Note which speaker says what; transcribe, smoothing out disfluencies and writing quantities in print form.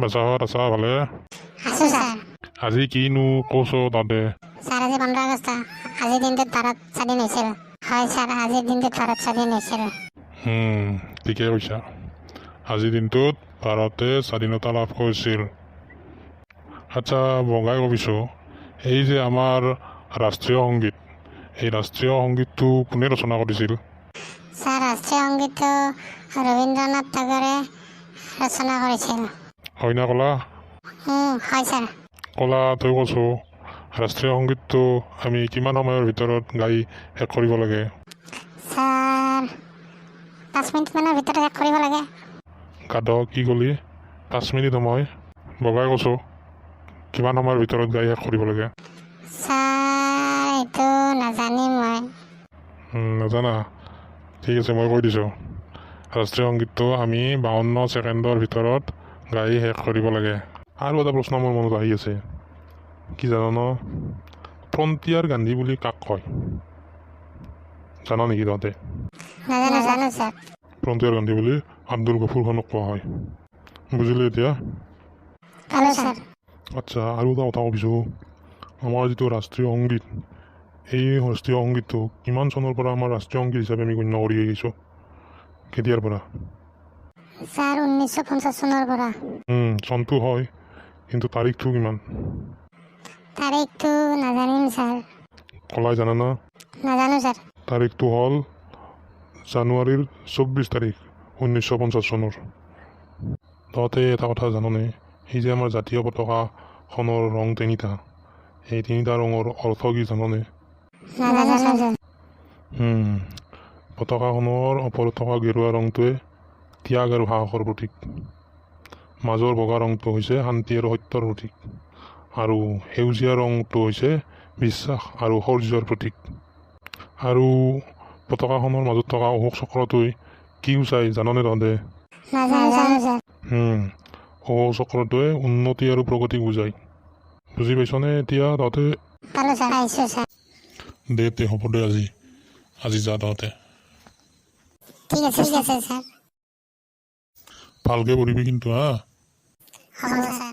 Speaker 1: বাছাহঁত আছা ভালে?
Speaker 2: আছোঁ ছাৰ।
Speaker 1: আজি কিনো কৈছ তাতে?
Speaker 2: ছাৰ আজি 15 আগষ্ট। আজিৰ দিনটোত ভাৰত স্বাধীন হৈছিল। হয় ছাৰ, আজিৰ দিনটোত ভাৰত স্বাধীন হৈছিল।
Speaker 1: ঠিকে কৈছা। আজিৰ দিনটোত ভাৰতে স্বাধীনতা লাভ কৰিছিল। আচ্ছা, বগাই কবিছোঁ, এই যে আমাৰ ৰাষ্ট্ৰীয় সংগীত, এই ৰাষ্ট্ৰীয় সংগীতটো কোনে ৰচনা কৰিছিল?
Speaker 2: ছাৰ, ৰাষ্ট্ৰীয় সংগীতটো ৰবীন্দ্ৰনাথ ঠাকুৰে ৰচনা কৰিছিল।
Speaker 1: হয় না ক'লা?
Speaker 2: হয় ছাৰ।
Speaker 1: ক'লা তই কৈছোঁ, ৰাষ্ট্ৰীয় সংগীতটো আমি কিমান সময়ৰ ভিতৰত গাই শেষ কৰিব লাগে?
Speaker 2: ছাৰ, 5 মিনিটমানৰ ভিতৰত শেষ কৰিব লাগে।
Speaker 1: গাধ, কি ক'লি? 5 মিনিট সময়? বগাই কৈছোঁ, কিমান সময়ৰ ভিতৰত গাই শেষ কৰিব লাগে?
Speaker 2: ছাৰ, এইটো নাজানিম মই।
Speaker 1: নাজানা? ঠিক আছে, মই কৈ দিছোঁ। ৰাষ্ট্ৰীয় সংগীতটো আমি 52 ছেকেণ্ডৰ ভিতৰত গাই শেষ কৰিব লাগে। আৰু এটা প্ৰশ্ন মোৰ মনত আহি আছে, কি জান? ফ্ৰণ্টিয়াৰ গান্ধী বুলি কাক কয়? জান নেকি তহঁতে?
Speaker 2: নাজানো ছাৰ।
Speaker 1: ফ্ৰণ্টিয়াৰ গান্ধী বুলি আব্দুল গফুৰখনক কোৱা হয়। বুজিলি এতিয়া?
Speaker 2: পালোঁ ছাৰ।
Speaker 1: আচ্ছা, আৰু এটা কথা ভাবিছোঁ, আমাৰ যিটো ৰাষ্ট্ৰীয় সংগীত, এই ৰাষ্ট্ৰীয় সংগীতটো কিমান চনৰ পৰা আমাৰ ৰাষ্ট্ৰীয় সংগীত হিচাপে আমি গণ্য কৰি আহিছোঁ? কেতিয়াৰ পৰা?
Speaker 2: ছাৰ, 1950 চনৰ পৰা।
Speaker 1: চনটো হয়, কিন্তু তাৰিখটো কিমান?
Speaker 2: তাৰিখটো নাজানিম ছাৰ।
Speaker 1: ক'লাই জানা না?
Speaker 2: নাজানো ছাৰ।
Speaker 1: তাৰিখটো হ'ল জানুৱাৰীৰ 24 তাৰিখ 1950 চনৰ। তহঁতে এটা কথা জাননে, এই যে আমাৰ জাতীয় পতাকাখনৰ ৰং তিনিটা, এই তিনিটা ৰঙৰ অৰ্থ কি জাননে?
Speaker 2: নাজানো ছাৰ।
Speaker 1: পতাকাখনৰ ওপৰত থকা গেৰুৱা ৰংটোৱে ত্যাগ আৰু সাহসৰ প্ৰতীক, মাজৰ বগা ৰংটো হৈছে শান্তি আৰু সত্যৰ প্ৰতীক, আৰু সেউজীয়া ৰংটো হৈছে বিশ্বাস আৰু শৌৰ্যৰ প্ৰতীক। আৰু পতাকাখনৰ মাজত থকা অশোক চক্ৰটোৱে কি সূচায় জাননে তহঁতে?
Speaker 2: নাজানো ছাৰ।
Speaker 1: অশোক চক্ৰটোৱে উন্নতি আৰু প্ৰগতিক বুজায়। বুজি পাইছনে এতিয়া তহঁতে?
Speaker 2: পালোঁ ছাৰ, পাইছোঁ ছাৰ।
Speaker 1: দে হ'ব দে, আজি যা তহঁতে।
Speaker 2: ঠিক আছে ছাৰ।
Speaker 1: ভালকৈ পঢ়িবি কিন্তু হা।
Speaker 2: হ'ব ছাৰ।